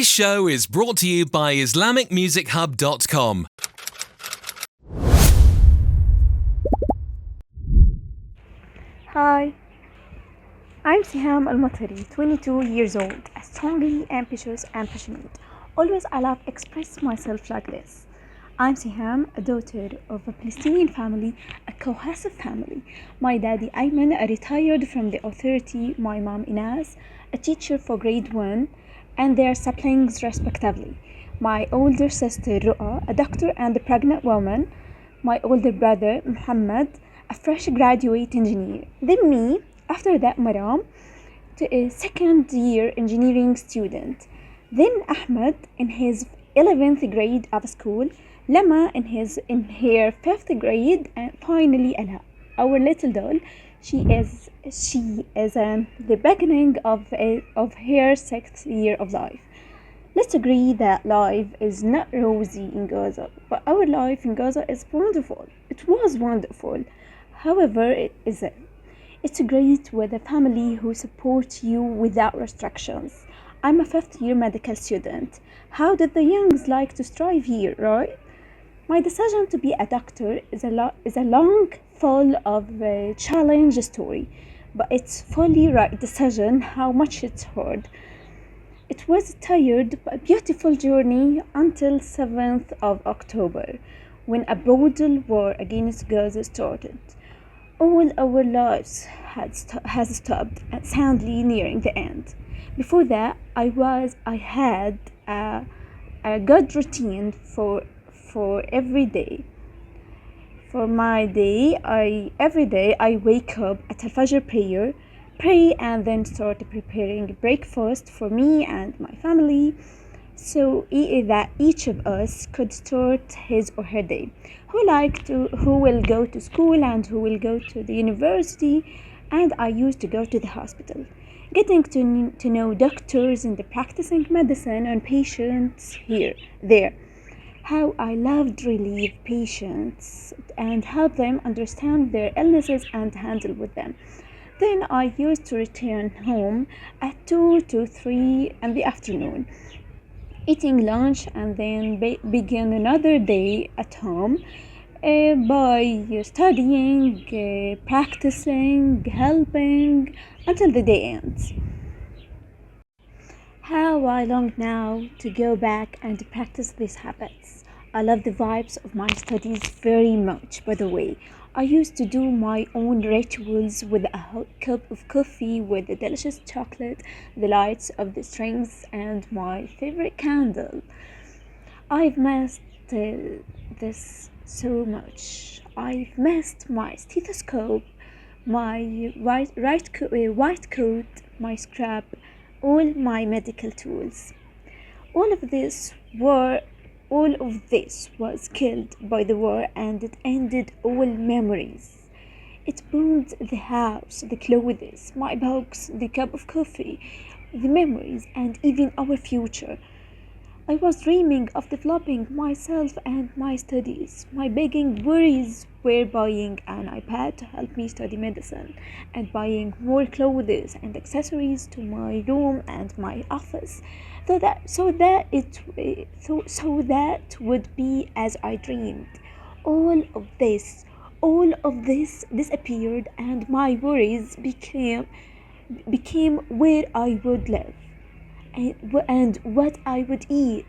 This show is brought to you by IslamicMusicHub.com. Hi, I'm Seham al-Matari, 22 years old, strongly ambitious and passionate. Always I love express myself like this. I'm Seham, a daughter of a Palestinian family, a cohesive family. My daddy Ayman, retired from the authority, my mom Inaz, a teacher for grade 1, and their siblings respectively. My older sister Ru'a, a doctor and a pregnant woman. My older brother Muhammad, a fresh graduate engineer. Then me, after that Maram, to a second year engineering student. Then Ahmed in his 11th grade of school, Lama in her 5th grade, and finally Ella, our little doll. She is the beginning of her 6th year of life. Let's agree that life is not rosy in Gaza, but our life in Gaza is wonderful. It was wonderful. However, it's great with a family who support you without restrictions. I'm a 5th year medical student. How did the youngs like to strive here, right? My decision to be a doctor is a long, full of challenge story, but it's fully right decision. How much it's hard. It was a tired but beautiful journey until 7th of October, when a brutal war against Gaza started. All our lives has stopped, sadly nearing the end. Before that, I had a good routine for every day. For my day, every day I wake up at Al-Fajr prayer, pray, and then start preparing breakfast for me and my family, so that each of us could start his or her day. Who will go to school and who will go to the university, and I used to go to the hospital, getting to know doctors and practicing medicine on patients there. How I loved relieve patients and help them understand their illnesses and handle with them. Then I used to return home at 2 to 3 in the afternoon, eating lunch, and then begin another day at home by studying, practicing, helping until the day ends. How I long now to go back and practice these habits. I love the vibes of my studies very much, by the way. I used to do my own rituals with a hot cup of coffee with the delicious chocolate, the lights of the strings, and my favorite candle. I've missed this so much. I've missed my stethoscope, my white coat, my scrub, all my medical tools. All of this was killed by the war, and it ended all memories. It burned the house, the clothes, my books, the cup of coffee, the memories, and even our future. I was dreaming of developing myself and my studies. My begging worries were buying an iPad to help me study medicine, and buying more clothes and accessories to my room and my office, so that would be as I dreamed. All of this disappeared, and my worries became where I would live, and what I would eat,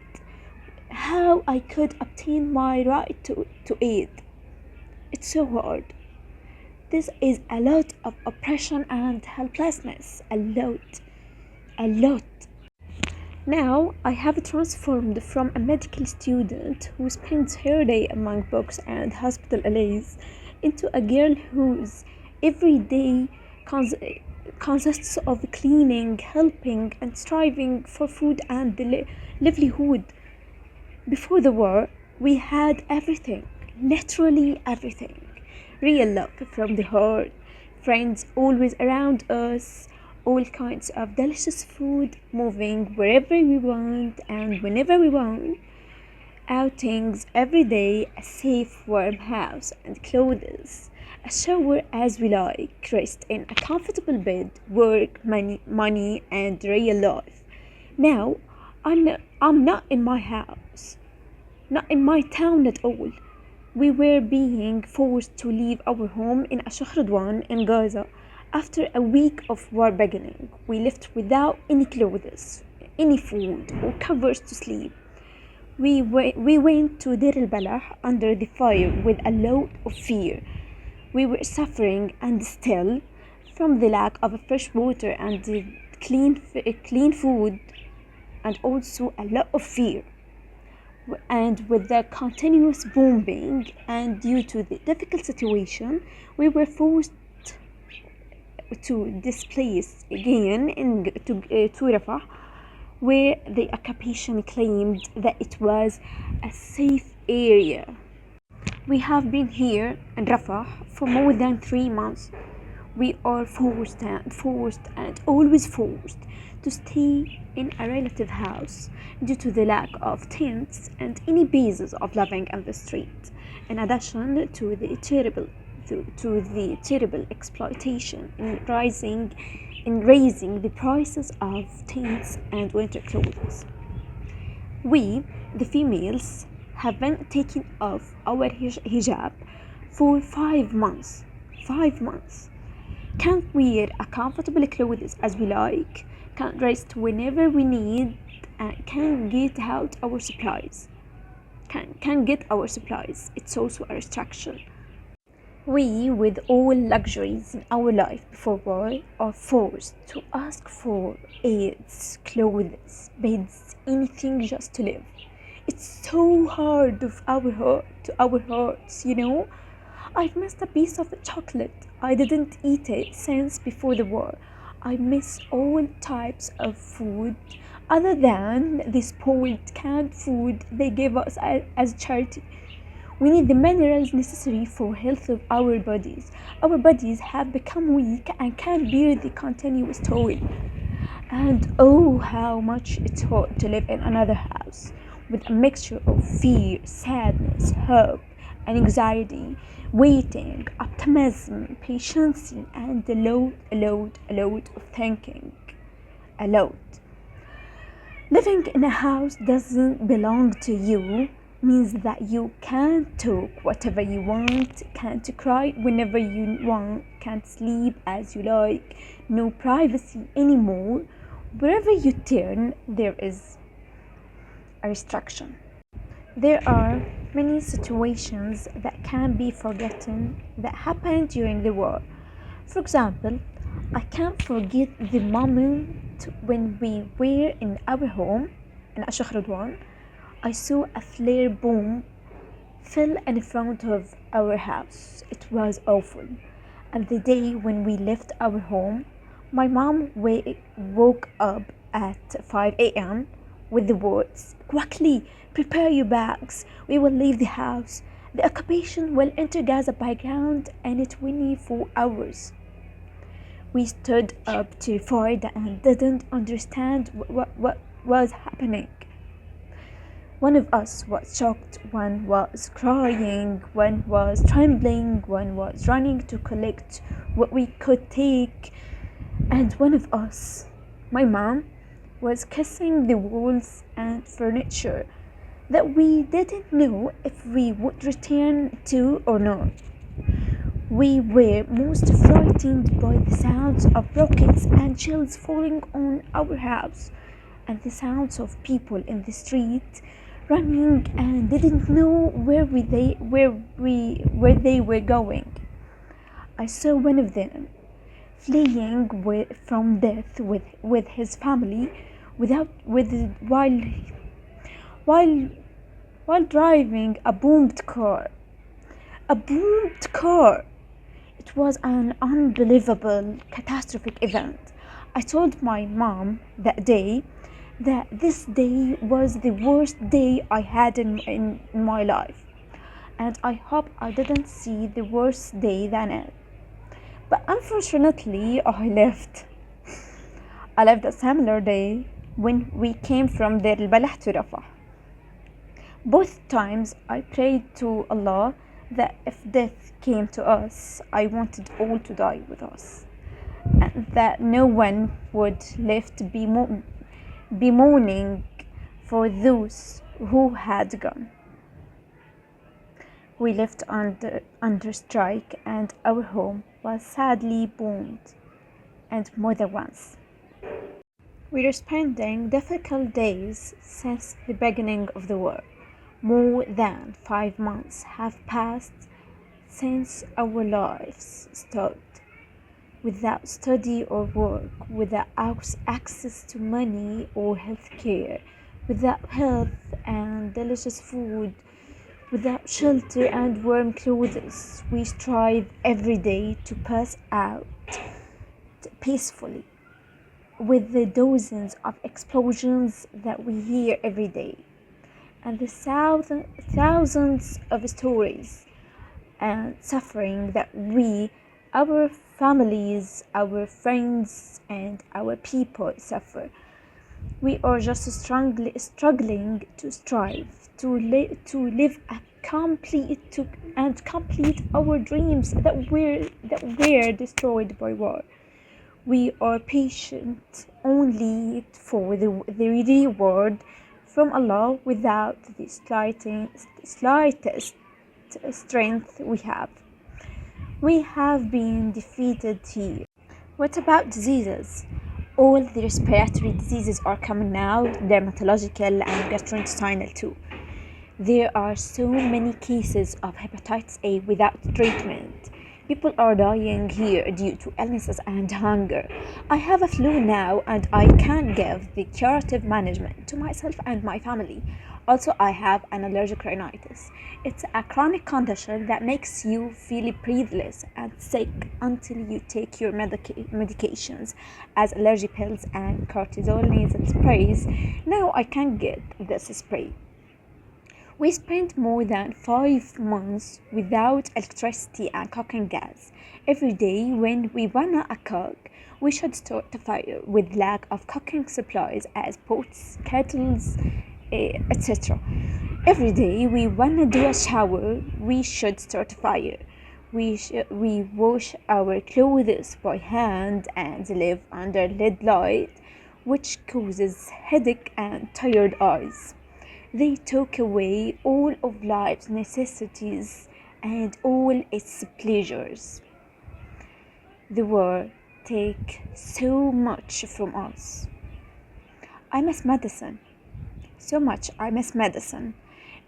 how I could obtain my right to eat. It's so hard. This is a lot of oppression and helplessness. A lot. Now I have transformed from a medical student who spends her day among books and hospital allays into a girl whose every day consists of cleaning, helping, and striving for food and livelihood. Before the war, we had everything, literally everything. Real love from the heart, friends always around us, all kinds of delicious food, moving wherever we want and whenever we want, outings every day, a safe warm house and clothes, a shower as we like, rest in a comfortable bed, work, money, and real life. Now I'm not in my house, not in my town at all. We were being forced to leave our home in Ashahradwan in Gaza after a week of war beginning. We left without any clothes, any food, or covers to sleep. We went to Deir al-Balah under the fire with a lot of fear. We were suffering and still from the lack of fresh water and clean food, and also a lot of fear. And with the continuous bombing and due to the difficult situation, we were forced to displace again to Rafah, where the occupation claimed that it was a safe area. We have been here in Rafah for more than 3 months. We are forced and always forced to stay in a relative house due to the lack of tents and any basis of living in the street. In addition to the terrible exploitation in raising the prices of tents and winter clothes. We, the females, have been taking off our hijab for 5 months. 5 months. Can't wear a comfortable clothes as we like, can't rest whenever we need, and can't get out our supplies. Can't get our supplies. It's also a restriction. We, with all luxuries in our life before war, are forced to ask for aids, clothes, beds, anything just to live. It's so hard to our hearts, you know? I've missed a piece of chocolate. I didn't eat it since before the war. I miss all types of food other than the spoiled canned food they gave us as charity. We need the minerals necessary for health of our bodies. Our bodies have become weak and can't bear the continuous toil. And oh, how much it's hard to live in another house with a mixture of fear, sadness, hope, and anxiety, waiting, optimism, patience, and a load of thinking. A load. Living in a house doesn't belong to you means that you can't talk whatever you want, can't cry whenever you want, can't sleep as you like, no privacy anymore. Wherever you turn, there is a restriction. There are many situations that can't be forgotten that happened during the war. For example, I can't forget the moment when we were in our home in Ashahradwan. I saw a flare bomb fell in front of our house. It was awful. And the day when we left our home, my mom woke up at 5 a.m. with the words, "Quickly, prepare your bags. We will leave the house. The occupation will enter Gaza by ground in 24 hours." We stood up terrified and didn't understand what was happening. One of us was shocked, one was crying, one was trembling, one was running to collect what we could take, and one of us, my mom, was kissing the walls and furniture that we didn't know if we would return to or not. We were most frightened by the sounds of rockets and shells falling on our house and the sounds of people in the street running and didn't know where they were going. I saw one of them fleeing from death with his family while driving a boomed car. A boomed car. It was an unbelievable catastrophic event. I told my mom that day that this day was the worst day I had in my life, and I hope I didn't see the worst day than it. But unfortunately, I left a similar day when we came from Deir al-Balah to Rafah. Both times I prayed to Allah that if death came to us, I wanted all to die with us, and that no one would left be mourning for those who had gone. We lived under strike, and our home was sadly bombed, and more than once. We are spending difficult days since the beginning of the war. More than 5 months have passed since our lives stopped. Without study or work, without access to money or health care, without health and delicious food, without shelter and warm clothes, we strive every day to pass out peacefully. With the dozens of explosions that we hear every day, and the thousands of stories and suffering that we, our families, our friends, and our people suffer, we are just struggling to strive to live a complete our dreams that were destroyed by war. We are patient only for the reward from Allah without the slightest strength we have. We have been defeated here. What about diseases? All the respiratory diseases are coming now, dermatological and gastrointestinal too. There are so many cases of hepatitis A without treatment. People are dying here due to illnesses and hunger. I have a flu now and I can't give the curative management to myself and my family. Also, I have an allergic rhinitis. It's a chronic condition that makes you feel breathless and sick until you take your medications as allergy pills and cortisol nasal sprays. Now I can't get this spray. We spent more than 5 months without electricity and cooking gas. Every day when we wanna cook, we should start a fire with lack of cooking supplies as pots, kettles, etc. Every day we wanna do a shower, we should start a fire. We wash our clothes by hand and live under LED light, which causes headache and tired eyes. They took away all of life's necessities and all its pleasures. The war take so much from us. I miss medicine. So much I miss medicine.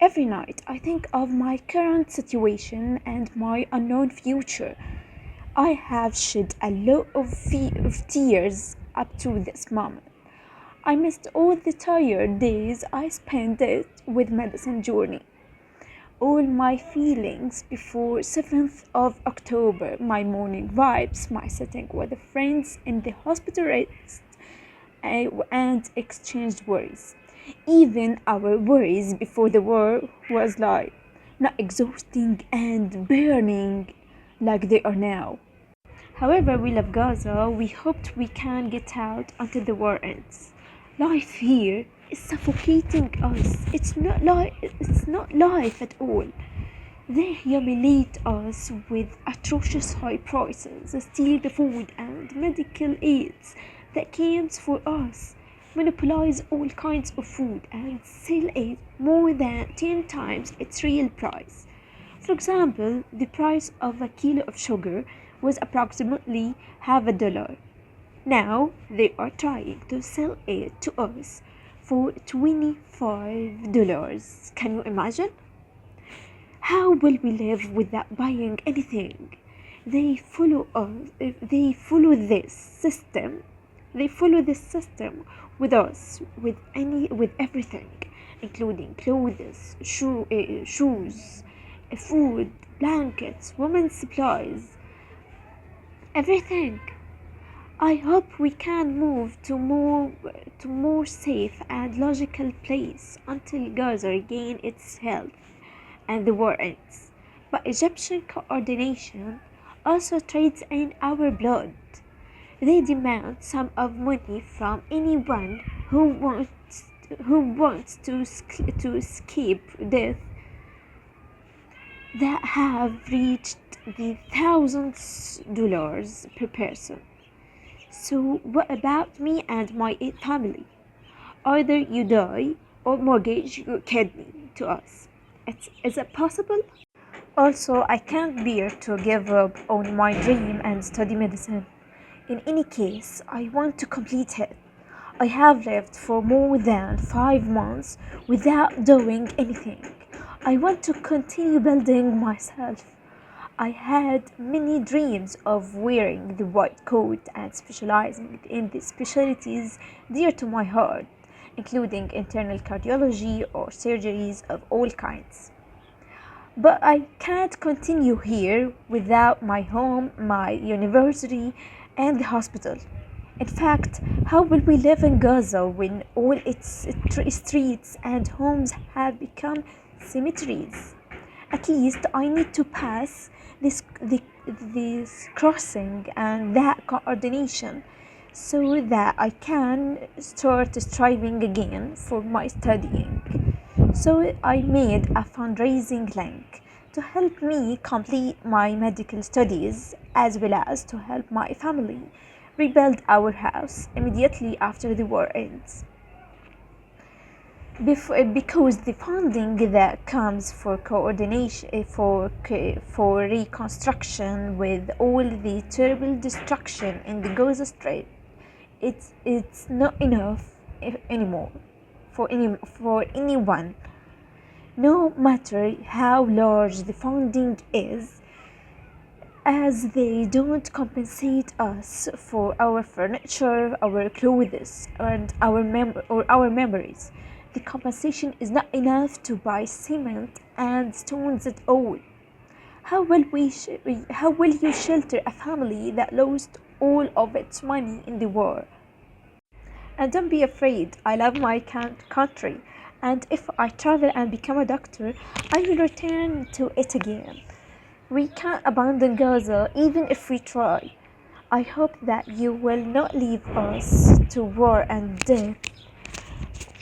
Every night I think of my current situation and my unknown future. I have shed a lot of tears up to this moment. I missed all the tired days I spent it with medicine journey. All my feelings before 7th of October, my morning vibes, my sitting with the friends in the hospital rest, and exchanged worries. Even our worries before the war was like not exhausting and burning like they are now. However, we love Gaza. We hoped we can get out until the war ends. Life here is suffocating us. It's not life at all. They humiliate us with atrocious high prices, steal the food and medical aids that comes for us, monopolize all kinds of food and sell it more than 10 times its real price. For example, the price of a kilo of sugar was approximately half a dollar. Now they are trying to sell it to us for $25. Can you imagine? How will we live without buying anything? They follow us. They follow this system. They follow this system with us, with everything, including clothes, shoes, food, blankets, women's supplies, everything. I hope we can move to more safe and logical place until Gaza regain its health and the war ends. But Egyptian coordination also trades in our blood. They demand some of money from anyone who wants to escape death that have reached the $1,000s per person. So what about me and my family? Either you die or mortgage your kidney to us. Is it possible? Also, I can't bear to give up on my dream and study medicine. In any case, I want to complete it. I have lived for more than 5 months without doing anything. I want to continue building myself. I had many dreams of wearing the white coat and specializing in the specialties dear to my heart, including internal cardiology or surgeries of all kinds. But I can't continue here without my home, my university, and the hospital. In fact, how will we live in Gaza when all its streets and homes have become cemeteries? At least I need to pass this crossing and that coordination so that I can start striving again for my studying. So I made a fundraising link to help me complete my medical studies as well as to help my family rebuild our house immediately after the war ends. Because the funding that comes for coordination for reconstruction with all the terrible destruction in the Gaza Strip, it's not enough anymore for anyone, no matter how large the funding is, as they don't compensate us for our furniture, our clothes, and our memories. The compensation is not enough to buy cement and stones at all. How will you shelter a family that lost all of its money in the war? And don't be afraid, I love my country, and if I travel and become a doctor, I will return to it again. We can't abandon Gaza even if we try. I hope that you will not leave us to war and death,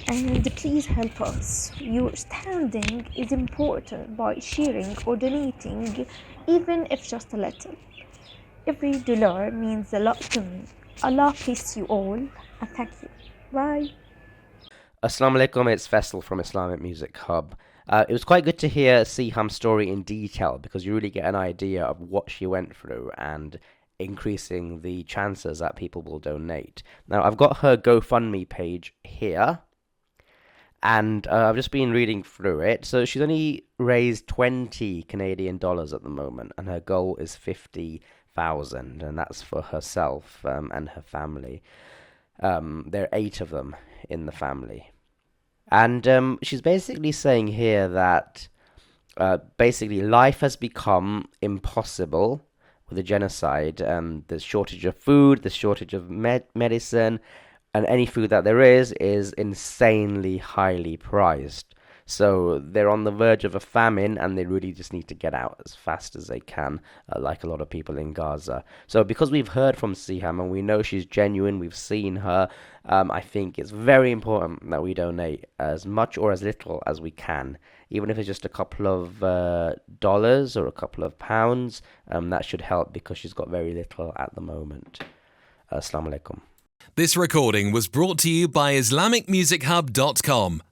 and please help us. Your standing is important by sharing or donating, even if just a little. Every dollar means a lot to me. Allah bless you all, and thank you. Bye. Assalamu alaikum, it's Faisal from Islamic Music Hub. It was quite good to hear Seham's story in detail because you really get an idea of what she went through and increasing the chances that people will donate. Now, I've got her GoFundMe page here, and I've just been reading through it. So she's only raised 20 Canadian dollars at the moment, and her goal is 50,000, and that's for herself and her family. There are 8 of them in the family. And she's basically saying here that basically life has become impossible with the genocide. There's shortage of food, there's shortage of medicine, and any food that there is insanely highly priced. So they're on the verge of a famine, and they really just need to get out as fast as they can, like a lot of people in Gaza. So because we've heard from Seham and we know she's genuine, we've seen her, I think it's very important that we donate as much or as little as we can. Even if it's just a couple of dollars or a couple of pounds, that should help because she's got very little at the moment. Assalamu alaikum. This recording was brought to you by IslamicMusicHub.com.